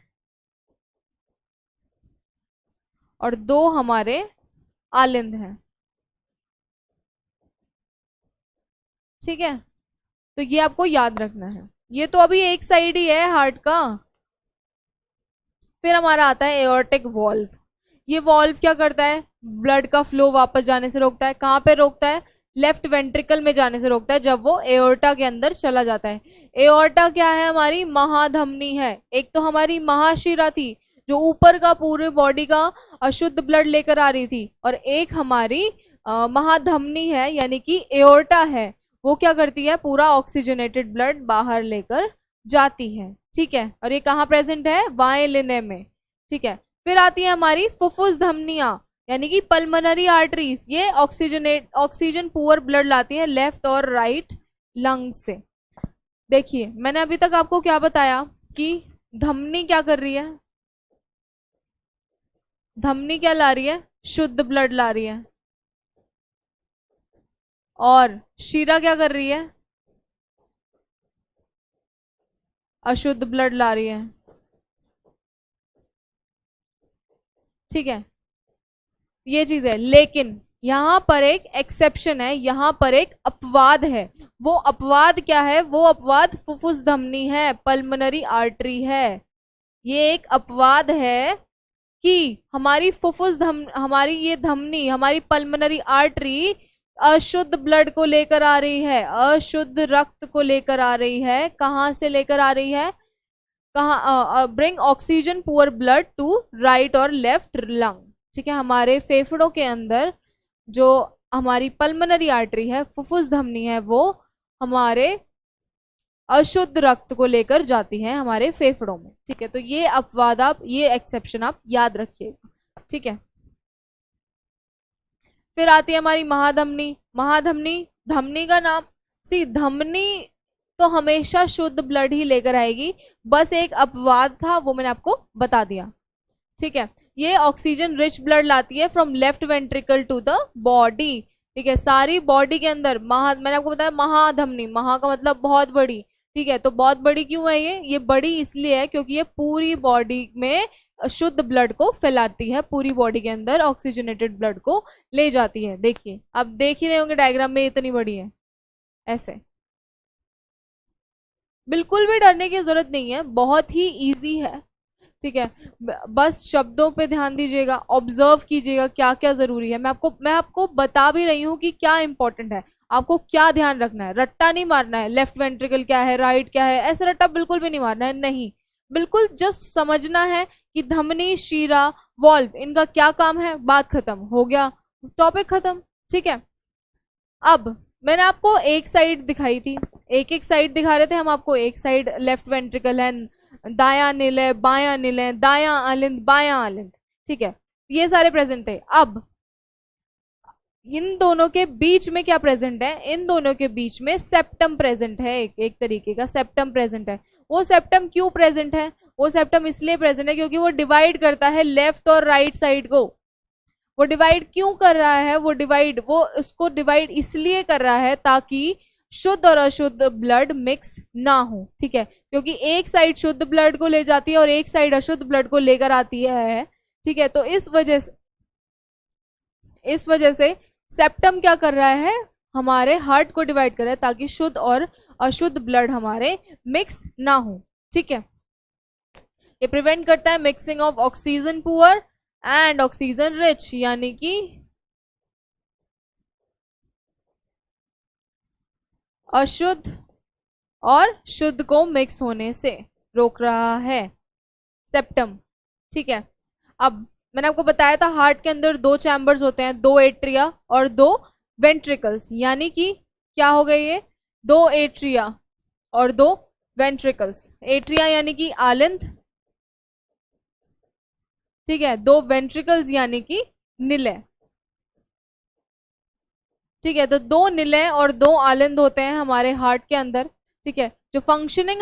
और 2 हमारे आलिंद हैं। ठीक है, तो ये आपको याद रखना है। ये तो अभी एक साइड ही है हार्ट का। फिर हमारा आता है एओर्टिक वॉल्व। ये वॉल्व क्या करता है, ब्लड का फ्लो वापस जाने से रोकता है। कहाँ पे रोकता है, लेफ्ट वेंट्रिकल में जाने से रोकता है, जब वो एओर्टा के अंदर चला जाता है। एओर्टा क्या है, हमारी महाधमनी है। एक तो हमारी महाशिरा थी जो ऊपर का पूरे बॉडी का अशुद्ध ब्लड लेकर आ रही थी, और एक हमारी महाधमनी है यानी कि एओर्टा है, वो क्या करती है, पूरा ऑक्सीजनेटेड ब्लड बाहर लेकर जाती है। ठीक है, और ये कहाँ प्रेजेंट है, बाएं लिने में। ठीक है, फिर आती है हमारी फुफ्फुस धमनियां यानी कि पल्मोनरी आर्टरीज। ये ऑक्सीजन पुअर ब्लड लाती है लेफ्ट और राइट लंग से। देखिए मैंने अभी तक आपको क्या बताया कि धमनी क्या कर रही है, धमनी क्या ला रही है, शुद्ध ब्लड ला रही है, और शिरा क्या कर रही है, अशुद्ध ब्लड ला रही है। ठीक है, ये चीज है, लेकिन यहां पर एक एक्सेप्शन है, यहां पर एक अपवाद है। वो अपवाद क्या है, वो अपवाद फुफ्फुस धमनी है, पल्मोनरी आर्टरी है। ये एक अपवाद है कि हमारी फुफ्फुस हमारी ये धमनी, हमारी पल्मोनरी आर्टरी अशुद्ध ब्लड को लेकर आ रही है, अशुद्ध रक्त को लेकर आ रही है। कहाँ से लेकर आ रही है? कहाँ? Bring oxygen poor blood to right और लेफ्ट लंग। ठीक है, हमारे फेफड़ों के अंदर जो हमारी पल्मोनरी आर्टरी है, फुफ्फुस धमनी है, वो हमारे अशुद्ध रक्त को लेकर जाती है हमारे फेफड़ों में। ठीक है, तो ये अपवाद आप, ये एक्सेप्शन आप याद रखिएगा। ठीक है, फिर आती है हमारी महाधमनी। महाधमनी, धमनी का नाम, सी धमनी तो हमेशा शुद्ध ब्लड ही लेकर आएगी, बस एक अपवाद था वो मैंने आपको बता दिया। ठीक है, ये ऑक्सीजन रिच ब्लड लाती है from left ventricle to the body. ठीक है, सारी बॉडी के अंदर मैंने आपको बताया महाधमनी, महा का मतलब बहुत बड़ी। ठीक है, तो बहुत बड़ी क्यों है ये बड़ी इसलिए है क्योंकि ये पूरी बॉडी में शुद्ध ब्लड को फैलाती है, पूरी बॉडी के अंदर ऑक्सीजनेटेड ब्लड को ले जाती है। देखिए, अब देख ही रहे होंगे डायग्राम में, इतनी बड़ी है ऐसे। बिल्कुल भी डरने की जरूरत नहीं है, बहुत ही इजी है। ठीक है, बस शब्दों पे ध्यान दीजिएगा, ऑब्जर्व कीजिएगा क्या क्या जरूरी है। मैं आपको बता भी रही हूँ कि क्या इंपॉर्टेंट है, आपको क्या ध्यान रखना है। रट्टा नहीं मारना है, लेफ्ट वेंट्रिकल क्या है, राइट क्या है, ऐसे रट्टा बिल्कुल भी नहीं मारना है, नहीं, बिल्कुल जस्ट समझना है कि धमनी, शीरा, वॉल्व, इनका क्या काम है, बात खत्म, हो गया, टॉपिक खत्म। ठीक है, अब मैंने आपको एक साइड दिखाई थी, एक एक साइड दिखा रहे थे हम आपको। एक साइड लेफ्ट वेंट्रिकल है, दायां निलय, बायां निलय, दायां आलिंद, बायां आलिंद। ठीक है, ये सारे प्रेजेंट है। अब इन दोनों के बीच में क्या प्रेजेंट है? इन दोनों के बीच में सेप्टम प्रेजेंट है, एक तरीके का सेप्टम प्रेजेंट है। वो सेप्टम क्यों प्रेजेंट है? वो सेप्टम इसलिए प्रेजेंट है क्योंकि वो डिवाइड करता है लेफ्ट और राइट साइड को। वो डिवाइड क्यों कर रहा है? वो उसको डिवाइड इसलिए कर रहा है ताकि शुद्ध और अशुद्ध ब्लड मिक्स ना हो। ठीक है, क्योंकि एक साइड शुद्ध ब्लड को ले जाती है और एक साइड अशुद्ध ब्लड को लेकर आती है। ठीक है, तो इस वजह से सेप्टम क्या कर रहा है? हमारे हार्ट को डिवाइड कर रहा है ताकि शुद्ध और अशुद्ध ब्लड हमारे मिक्स ना हो। ठीक है, ये प्रिवेंट करता है mixing of oxygen poor and oxygen rich, यानी कि अशुद्ध और शुद्ध को मिक्स होने से रोक रहा है सेप्टम। ठीक है, अब मैंने आपको बताया था हार्ट के अंदर दो चैम्बर्स होते हैं, दो एट्रिया और दो वेंट्रिकल्स, यानी कि क्या हो गए ये? दो एट्रिया और दो वेंट्रिकल्स। एट्रिया यानी कि आलिंद, ठीक है, दो वेंट्रिकल्स यानी कि निलय। ठीक है, तो दो निलय और दो आलिंद होते हैं हमारे हार्ट के अंदर। ठीक है, जो फंक्शनिंग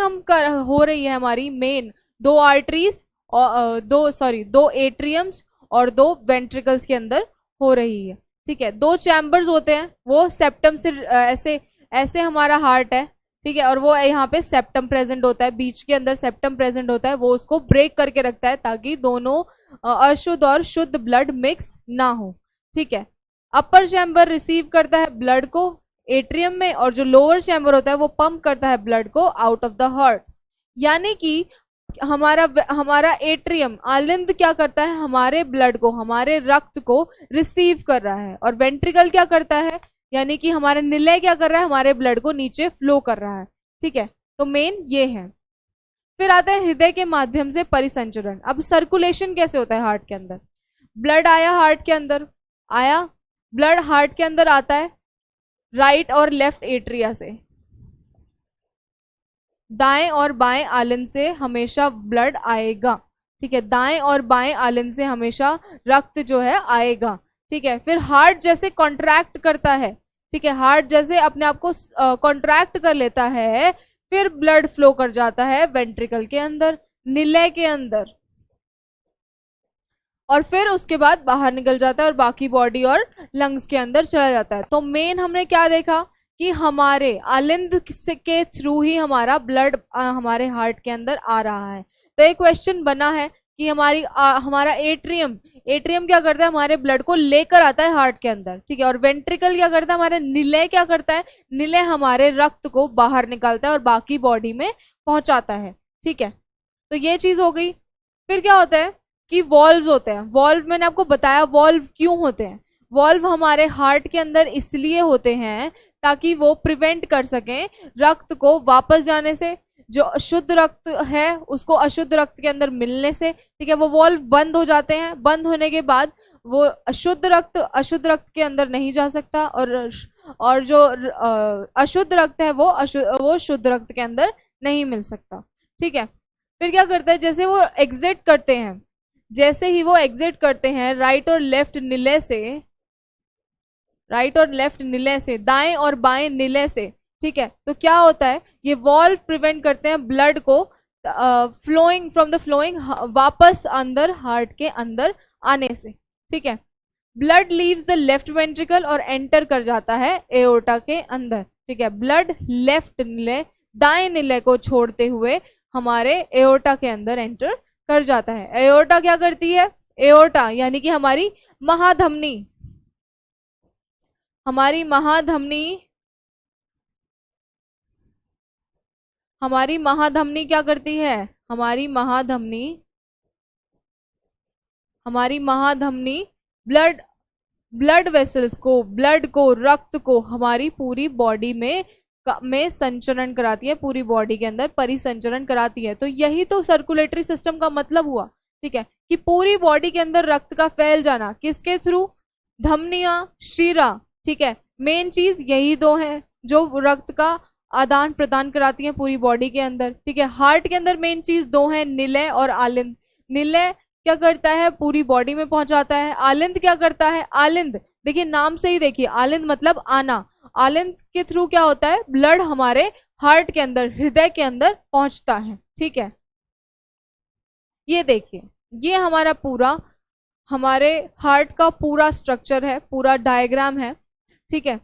हो रही है हमारी मेन, दो आर्टरीज और दो एट्रियम्स और दो वेंट्रिकल्स के अंदर हो रही है। ठीक है, दो चैम्बर्स होते हैं, वो सेप्टम से ऐसे ऐसे हमारा हार्ट है। ठीक है, और वो यहाँ पे सेप्टम प्रेजेंट होता है, बीच के अंदर सेप्टम प्रेजेंट होता है, वो उसको ब्रेक करके रखता है ताकि दोनों अशुद्ध और शुद्ध ब्लड मिक्स ना हो। ठीक है, अपर चैम्बर रिसीव करता है ब्लड को एट्रियम में, और जो लोअर चैम्बर होता है वो पंप करता है ब्लड को आउट ऑफ द हार्ट। यानी कि हमारा एट्रियम आलिंद क्या करता है? हमारे ब्लड को, हमारे रक्त को रिसीव कर रहा है, और वेंट्रिकल क्या करता है? यानी कि हमारा निलय क्या कर रहा है? हमारे ब्लड को नीचे फ्लो कर रहा है। ठीक है, तो मेन ये है। फिर आता है हृदय के माध्यम से परिसंचरण। अब सर्कुलेशन कैसे होता है हार्ट के अंदर? ब्लड आया हार्ट के अंदर, आया ब्लड हार्ट के अंदर आता है राइट और लेफ्ट एट्रिया से, दाएं और बाएं आलिंद से हमेशा ब्लड आएगा। ठीक है, दाएं और बाएं आलिंद से हमेशा रक्त जो है आएगा। ठीक है, फिर हार्ट जैसे कॉन्ट्रैक्ट करता है, ठीक है, हार्ट जैसे अपने आप को कॉन्ट्रैक्ट कर लेता है, फिर ब्लड फ्लो कर जाता है वेंट्रिकल के अंदर, निलय के अंदर, और फिर उसके बाद बाहर निकल जाता है और बाकी बॉडी और लंग्स के अंदर चला जाता है। तो मेन हमने क्या देखा कि हमारे आलिंद के थ्रू ही हमारा ब्लड हमारे हार्ट के अंदर आ रहा है। तो एक क्वेश्चन बना है कि हमारा एट्रियम क्या करता है? हमारे ब्लड को लेकर आता है हार्ट के अंदर। ठीक है, और वेंट्रिकल क्या करता है? हमारे निलय क्या करता है? निलय हमारे रक्त को बाहर निकालता है और बाकी बॉडी में पहुंचाता है। ठीक है, तो ये चीज हो गई। फिर क्या होता है कि वॉल्व्स होते हैं। वॉल्व मैंने आपको बताया वॉल्व क्यों होते हैं। वॉल्व हमारे हार्ट के अंदर इसलिए होते हैं ताकि वो प्रिवेंट कर सकें रक्त को वापस जाने से, जो अशुद्ध रक्त है उसको अशुद्ध रक्त के अंदर मिलने से, ठीक है। वो वॉल्व बंद हो जाते हैं, बंद होने के बाद वो अशुद्ध रक्त के अंदर नहीं जा सकता, और जो अशुद्ध रक्त है वो शुद्ध रक्त के अंदर नहीं मिल सकता, ठीक है। फिर क्या करता है, जैसे वो एग्जिट करते हैं, जैसे ही वो एग्जिट करते हैं राइट और लेफ्ट निले से, दाएं और बाएं निले से, ठीक है। तो क्या होता है, ये वॉल्व प्रिवेंट करते हैं ब्लड को फ्लोइंग वापस अंदर हार्ट के अंदर आने से, ठीक है। Blood leaves the left ventricle और एंटर कर जाता है एओर्टा के अंदर, ठीक है। ब्लड लेफ्ट निले, दाएं निले को छोड़ते हुए हमारे एओर्टा के अंदर एंटर कर जाता है। एओर्टा क्या करती है, एओर्टा यानी कि हमारी महाधमनी क्या करती है, हमारी महाधमनी ब्लड वेसल्स को, रक्त को हमारी पूरी बॉडी में संचरण कराती है, पूरी बॉडी के अंदर परिसंचरण कराती है। तो यही तो सर्कुलेटरी सिस्टम का मतलब हुआ, ठीक है, कि पूरी बॉडी के अंदर रक्त का फैल जाना, किसके थ्रू, धमनियां, शिरा, ठीक है। मेन चीज यही दो है जो रक्त का आदान प्रदान कराती हैं पूरी बॉडी के अंदर, ठीक है। हार्ट के अंदर मेन चीज दो है, निलय और आलिंद। निलय क्या करता है, पूरी बॉडी में पहुंचाता है। आलिंद क्या करता है, आलिंद देखिए नाम से ही देखिए, आलिंद मतलब आना। आलिंद के थ्रू क्या होता है, ब्लड हमारे हार्ट के अंदर, हृदय के अंदर पहुंचता है, ठीक है। ये देखिए, ये हमारे हार्ट का पूरा स्ट्रक्चर है, पूरा डायग्राम है, ठीक है।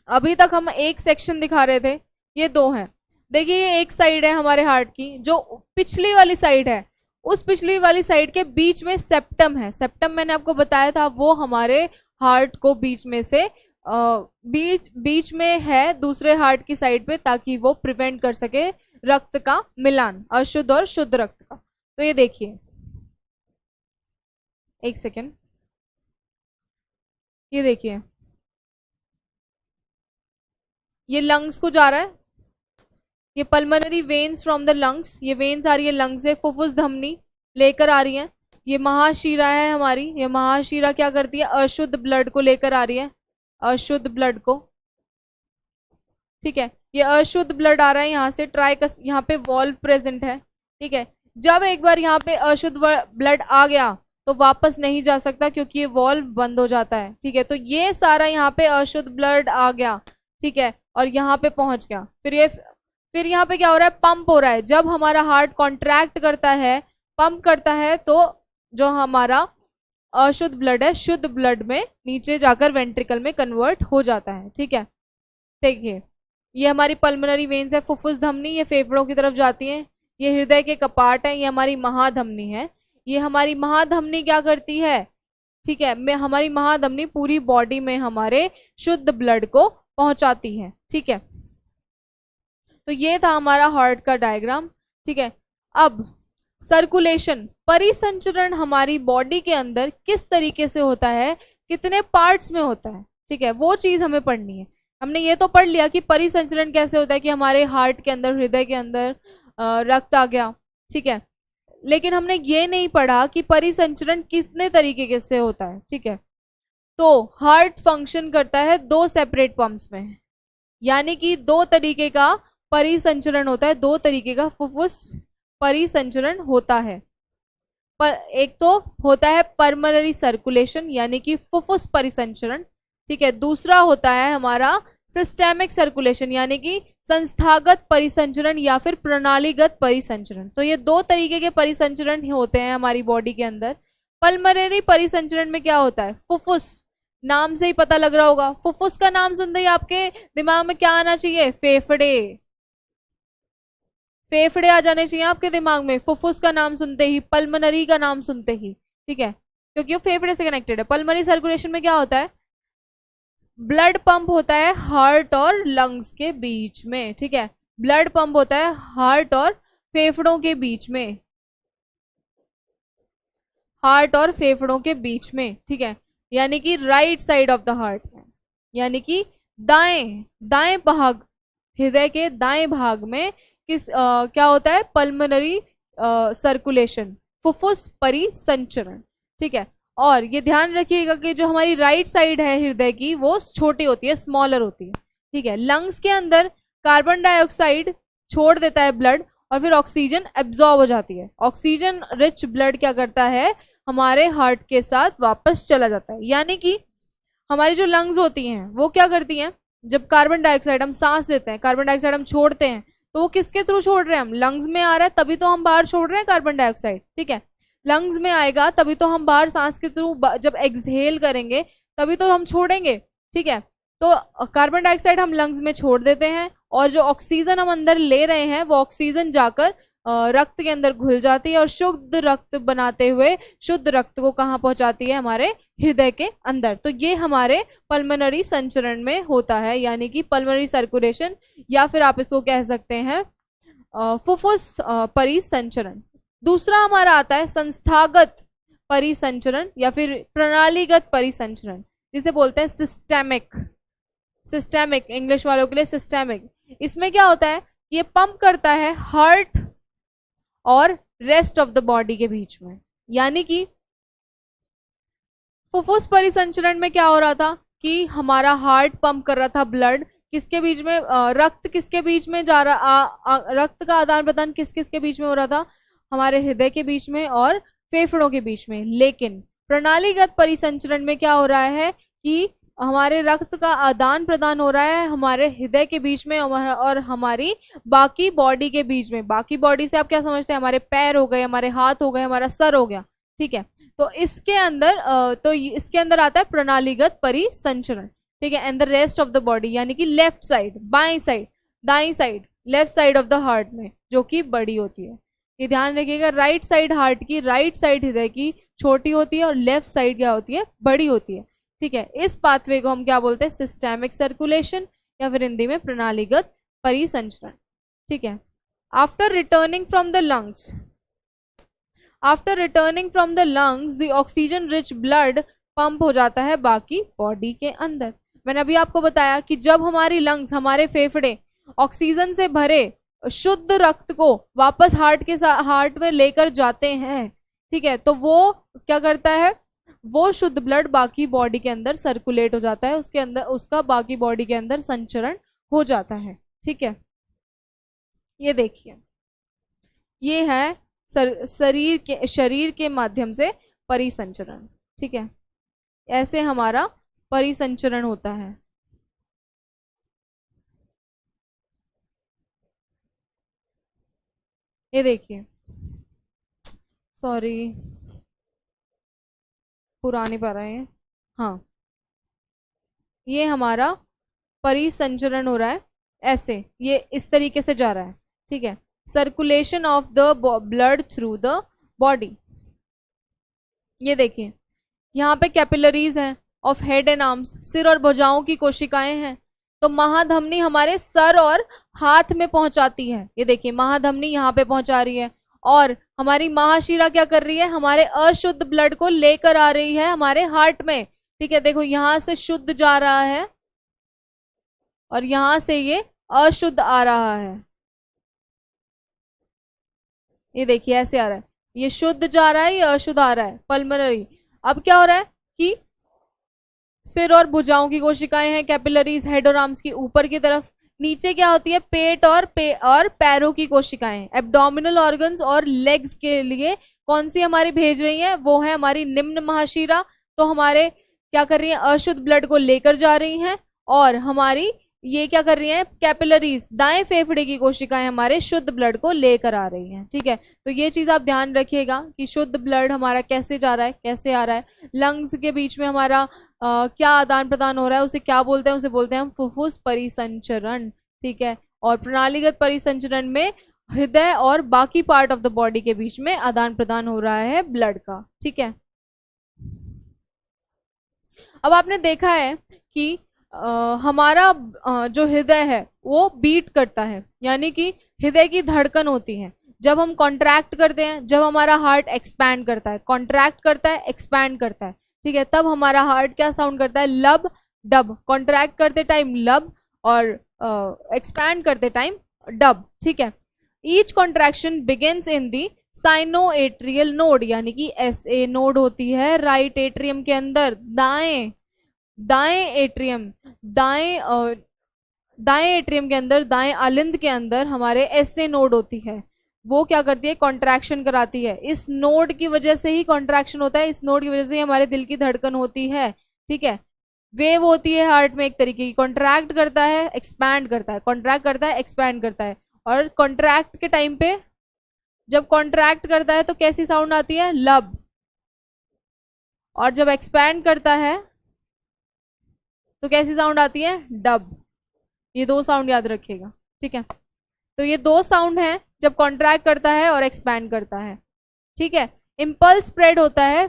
अभी तक हम एक सेक्शन दिखा रहे थे, ये दो हैं। देखिए ये एक साइड है हमारे हार्ट की, जो पिछली वाली साइड है, उस पिछली वाली साइड के बीच में सेप्टम है। सेप्टम मैंने आपको बताया था, वो हमारे हार्ट को बीच में से बीच में है दूसरे हार्ट की साइड पे, ताकि वो प्रिवेंट कर सके रक्त का मिलान, अशुद्ध और शुद्ध रक्त का। तो ये देखिए, एक सेकेंड, ये देखिए, ये लंग्स को जा रहा है, ये pulmonary veins from the lungs, ये वेन्स आ रही है लंग्स से, फुफ्फुस धमनी लेकर आ रही है। ये महाशिरा है हमारी, ये महाशिरा क्या करती है, अशुद्ध ब्लड को लेकर आ रही है, अशुद्ध ब्लड को, ठीक है। ये अशुद्ध ब्लड आ रहा है यहाँ से, यहाँ पे वॉल्व प्रेजेंट है, ठीक है। जब एक बार यहाँ पे अशुद्ध ब्लड आ गया तो वापस नहीं जा सकता, क्योंकि ये वॉल्व बंद हो जाता है, ठीक है। तो ये सारा यहाँ पे अशुद्ध ब्लड आ गया, ठीक है, और यहाँ पे पहुंच गया। फिर यहाँ पे क्या हो रहा है, पंप हो रहा है। जब हमारा हार्ट कॉन्ट्रैक्ट करता है, पंप करता है, तो जो हमारा अशुद्ध ब्लड है शुद्ध ब्लड में नीचे जाकर वेंट्रिकल में कन्वर्ट हो जाता है, ठीक है। देखिए, ये हमारी पल्मोनरी वेन्स है, फुफ्फुस धमनी, ये फेफड़ों की तरफ जाती है। ये हृदय के कपाट है, ये हमारी महाधमनी है। ये हमारी महाधमनी क्या करती है, ठीक है, हमारी महाधमनी पूरी बॉडी में हमारे शुद्ध ब्लड को पहुंचाती है, ठीक है। तो ये था हमारा हार्ट का डायग्राम, ठीक है। अब सर्कुलेशन, परिसंचरण हमारी बॉडी के अंदर किस तरीके से होता है, कितने पार्ट्स में होता है, ठीक है, वो चीज हमें पढ़नी है। हमने ये तो पढ़ लिया कि परिसंचरण कैसे होता है, कि हमारे हार्ट के अंदर, हृदय के अंदर रक्त आ गया, ठीक है। लेकिन हमने ये नहीं पढ़ा कि परिसंचरण कितने तरीके से होता है, ठीक है। तो हार्ट फंक्शन करता है दो सेपरेट पंप्स में, यानी कि दो तरीके का परिसंचरण होता है, दो तरीके का फुफ्फुस परिसंचरण होता है। एक तो होता है पल्मोनरी सर्कुलेशन, यानी कि फुफ्फुस परिसंचरण, ठीक है। दूसरा होता है हमारा सिस्टेमिक सर्कुलेशन, यानी कि संस्थागत परिसंचरण या फिर प्रणालीगत परिसंचरण। तो ये दो तरीके के परिसंचरण होते हैं हमारी बॉडी के अंदर। पल्मोनरी परिसंचरण में क्या होता है, फुफ्फुस, नाम से ही पता लग रहा होगा, फुफ्फुस का नाम सुनते ही आपके दिमाग में क्या आना चाहिए, फेफड़े, फेफड़े आ जाने चाहिए आपके दिमाग में, फुफ्फुस का नाम सुनते ही, पल्मोनरी का नाम सुनते ही, ठीक है, क्योंकि वो फेफड़े से कनेक्टेड है। पल्मोनरी सर्कुलेशन में क्या होता है, ब्लड पंप होता है हार्ट और लंग्स के बीच में, ठीक है। ब्लड पंप होता है हार्ट और फेफड़ों के बीच में, हार्ट और फेफड़ों के बीच में, ठीक है। यानी कि right side of the heart में, यानी कि दाएं दाएं भाग, हृदय के दाएं भाग में क्या होता है, पल्मोनरी सर्कुलेशन, फुफ्फुस परिसंचरण। ठीक है, और ये ध्यान रखिएगा कि जो हमारी राइट साइड है हृदय की वो छोटी होती है, स्मॉलर होती है। ठीक है, लंग्स के अंदर कार्बन डाइऑक्साइड छोड़ देता है ब्लड और फिर ऑक्सीजन एब्जॉर्ब हो जाती है। ऑक्सीजन रिच ब्लड क्या करता है, हमारे हार्ट के साथ वापस चला जाता है। यानी कि हमारी जो लंग्स होती हैं वो क्या करती हैं, जब कार्बन डाइऑक्साइड हम सांस लेते हैं, कार्बन डाइऑक्साइड हम छोड़ते हैं, तो वो किसके थ्रू छोड़ रहे हैं, हम लंग्स में आ रहा है तभी तो हम बाहर छोड़ रहे हैं कार्बन डाइऑक्साइड। ठीक है, लंग्स में आएगा तभी तो हम बाहर सांस के थ्रू जब एक्सहेल करेंगे तभी तो हम छोड़ेंगे। ठीक है, तो कार्बन डाइऑक्साइड हम लंग्स में छोड़ देते हैं और जो ऑक्सीजन हम अंदर ले रहे हैं वो ऑक्सीजन जाकर रक्त के अंदर घुल जाती है और शुद्ध रक्त बनाते हुए शुद्ध रक्त को कहाँ पहुंचाती है, हमारे हृदय के अंदर। तो ये हमारे पल्मोनरी संचरण में होता है, यानी कि पल्मोनरी सर्कुलेशन, या फिर आप इसको कह सकते हैं फुफ्फुस परिसंचरण। दूसरा हमारा आता है संस्थागत परिसंचरण या फिर प्रणालीगत परिसंचरण, जिसे बोलते हैं सिस्टेमिक। सिस्टेमिक इंग्लिश वालों के लिए सिस्टेमिक। इसमें क्या होता है, ये पंप करता है हार्ट और रेस्ट ऑफ द बॉडी के बीच में। यानी कि फुफ्फुस परिसंचरण में क्या हो रहा था कि हमारा हार्ट पंप कर रहा था ब्लड, किसके बीच में, रक्त किसके बीच में जा रहा, रक्त का आदान प्रदान किस किस के बीच में हो रहा था, हमारे हृदय के बीच में और फेफड़ों के बीच में। लेकिन प्रणालीगत परिसंचरण में क्या हो रहा है कि हमारे रक्त का आदान प्रदान हो रहा है हमारे हृदय के बीच में और हमारी बाकी बॉडी के बीच में। बाकी बॉडी से आप क्या समझते हैं, हमारे पैर हो गए, हमारे हाथ हो गए, हमारा सर हो गया। ठीक है, तो इसके अंदर आता है प्रणालीगत परिसंचरण। ठीक है, and the rest of the body, यानी कि लेफ्ट साइड, बाएं साइड, दाईं side, left side of the heart में, जो कि बड़ी होती है। ये ध्यान रखिएगा, राइट साइड हार्ट की, राइट साइड हृदय की छोटी होती है और लेफ्ट साइड क्या होती है, बड़ी होती है। ठीक है, इस पाथवे को हम क्या बोलते हैं, सिस्टेमिक सर्कुलेशन या फिर हिंदी में प्रणालीगत परिसंचरण। ठीक है, after returning from the lungs, after returning from the lungs the oxygen rich blood pump हो जाता है बाकी बॉडी के अंदर। मैंने अभी आपको बताया कि जब हमारी लंग्स, हमारे फेफड़े ऑक्सीजन से भरे शुद्ध रक्त को वापस हार्ट में लेकर जाते हैं, ठीक है, तो वो क्या करता है, वो शुद्ध ब्लड बाकी बॉडी के अंदर सर्कुलेट हो जाता है, उसके अंदर उसका बाकी बॉडी के अंदर संचरण हो जाता है। ठीक है, ये देखिए, ये है शरीर के माध्यम से परिसंचरण। ठीक है, ऐसे हमारा परिसंचरण होता है। ये देखिए, सॉरी पुरानी पा रहे हैं, हाँ, ये हमारा परिसंचरण हो रहा है, ऐसे ये इस तरीके से जा रहा है। ठीक है, circulation of the blood through the body. ये देखिए, यहाँ पे कैपिलरीज हैं ऑफ हेड एंड आर्म्स, सिर और भुजाओं की कोशिकाएं हैं। तो महाधमनी हमारे सर और हाथ में पहुंचाती है। ये देखिए, महाधमनी यहाँ पे पहुंचा रही है और हमारी महाशिरा क्या कर रही है, हमारे अशुद्ध ब्लड को लेकर आ रही है हमारे हार्ट में। ठीक है, देखो यहाँ से शुद्ध जा रहा है और यहाँ से ये अशुद्ध आ रहा है। ये देखिए ऐसे आ रहा है, ये शुद्ध जा रहा है, ये अशुद्ध आ रहा है, पल्मोनरी। अब क्या हो रहा है कि सिर और भुजाओं की कोशिकाएं हैं, कैपिलरीज हेड और आर्म्स की ऊपर की तरफ, नीचे क्या होती है, पेट और पैरों की कोशिकाएं, एब्डोमिनल ऑर्गन्स और लेग्स के लिए कौन सी हमारी भेज रही है, वो है हमारी निम्न महाशिरा। तो हमारे क्या कर रही है, अशुद्ध ब्लड को लेकर जा रही हैं और हमारी ये क्या कर रही है, कैपिलरीज दाएं फेफड़े की कोशिकाएं हमारे शुद्ध ब्लड को लेकर आ रही हैं। ठीक है, तो ये चीज आप ध्यान रखिएगा कि शुद्ध ब्लड हमारा कैसे जा रहा है, कैसे आ रहा है। लंग्स के बीच में हमारा क्या आदान प्रदान हो रहा है, उसे क्या बोलते हैं, उसे बोलते हैं हम फुफ्फुस परिसंचरण। ठीक है, और प्रणालीगत परिसंचरण में हृदय और बाकी पार्ट ऑफ द बॉडी के बीच में आदान प्रदान हो रहा है ब्लड का। ठीक है, अब आपने देखा है कि हमारा जो हृदय है वो बीट करता है, यानी कि हृदय की धड़कन होती है जब हम कॉन्ट्रैक्ट करते हैं, जब हमारा हार्ट एक्सपैंड करता है, कॉन्ट्रैक्ट करता है, एक्सपैंड करता है। ठीक है, तब हमारा हार्ट क्या साउंड करता है, लब डब, कॉन्ट्रैक्ट करते टाइम लब और एक्सपैंड करते टाइम डब, ठीक है। Each contraction begins in the sinoatrial node, यानी कि SA नोड होती है राइट एट्रियम के अंदर, दाएं दाएं एट्रियम, दाएं एट्रियम के अंदर, दाएं आलिंद के अंदर हमारे SA नोड होती है। वो क्या करती है, कॉन्ट्रैक्शन कराती है। इस नोड की वजह से ही कॉन्ट्रैक्शन होता है, इस नोड की वजह से ही हमारे दिल की धड़कन होती है, ठीक है। वेव होती है हार्ट में एक तरीके की, कॉन्ट्रैक्ट करता है एक्सपैंड करता है, कॉन्ट्रैक्ट करता है एक्सपैंड करता है। और कॉन्ट्रैक्ट के टाइम पे, जब कॉन्ट्रैक्ट करता है तो कैसी साउंड आती है, लब, और जब एक्सपैंड करता है तो कैसी साउंड आती है, डब। ये दो साउंड याद रखिएगा, ठीक है। तो ये दो साउंड है जब कॉन्ट्रैक्ट करता है और एक्सपैंड करता है, ठीक है। इम्पल्स स्प्रेड होता है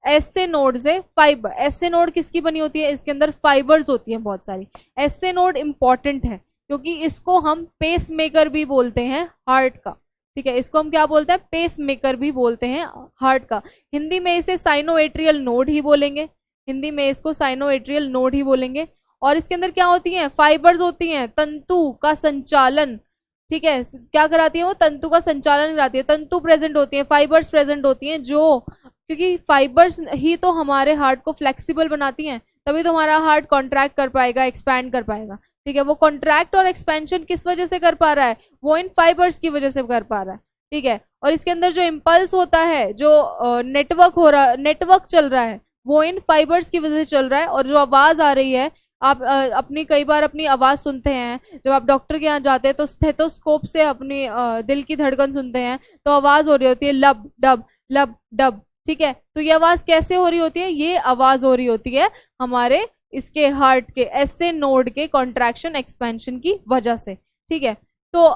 SA नोड से फाइबर। SA नोड किसकी बनी होती है, इसके अंदर फाइबर्स होती हैं बहुत सारी। SA नोड इंपॉर्टेंट है क्योंकि इसको हम पेस मेकर भी बोलते हैं हार्ट का, ठीक है। इसको हम क्या बोलते हैं, पेस मेकर भी बोलते हैं हार्ट का। हिंदी में इसे साइनोएट्रियल नोड ही बोलेंगे, हिंदी में इसको साइनोएट्रियल नोड ही बोलेंगे। और इसके अंदर क्या होती हैं, फाइबर्स होती हैं, तंतु का संचालन, ठीक है। क्या कराती है वो, तंतु का संचालन कराती है, तंतु प्रेजेंट होती है, फाइबर्स प्रेजेंट होती हैं, जो क्योंकि फाइबर्स ही तो हमारे हार्ट को फ्लेक्सिबल बनाती हैं, तभी तो हमारा हार्ट कॉन्ट्रैक्ट कर पाएगा, एक्सपैंड कर पाएगा, ठीक है। वो कॉन्ट्रैक्ट और एक्सपेंशन किस वजह से कर पा रहा है, वो इन फाइबर्स की वजह से कर पा रहा है, ठीक है। और इसके अंदर जो इम्पल्स होता है, जो नेटवर्क हो रहा, नेटवर्क चल रहा है, वो इन फाइबर्स की वजह से चल रहा है। और जो आवाज आ रही है, आप अपनी कई बार अपनी आवाज सुनते हैं, जब आप डॉक्टर के यहाँ जाते हैं तो स्टेथोस्कोप से अपनी दिल की धड़कन सुनते हैं, तो आवाज हो रही होती है लब डब, ठीक है। तो ये आवाज कैसे हो रही होती है, ये आवाज हो रही होती है हमारे इसके हार्ट के SA नोड के कॉन्ट्रैक्शन एक्सपेंशन की वजह से, ठीक है। तो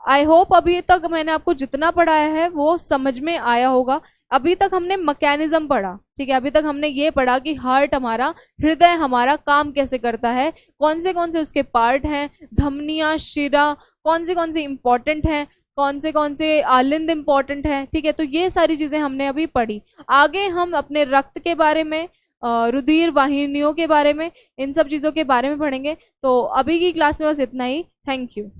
आई होप अभी तक मैंने आपको जितना पढ़ाया है वो समझ में आया होगा। अभी तक हमने मैकेनिज्म पढ़ा, ठीक है। अभी तक हमने ये पढ़ा कि हार्ट हमारा, हृदय हमारा काम कैसे करता है, कौन से उसके पार्ट हैं, धमनियां, शिरा कौन से इंपॉर्टेंट हैं, कौन से आलिंद इंपॉर्टेंट है, ठीक है। तो ये सारी चीजें हमने अभी पढ़ी। आगे हम अपने रक्त के बारे में, रुधिर वाहिनियों के बारे में, इन सब चीजों के बारे में पढ़ेंगे। तो अभी की क्लास में बस इतना ही। Thank you.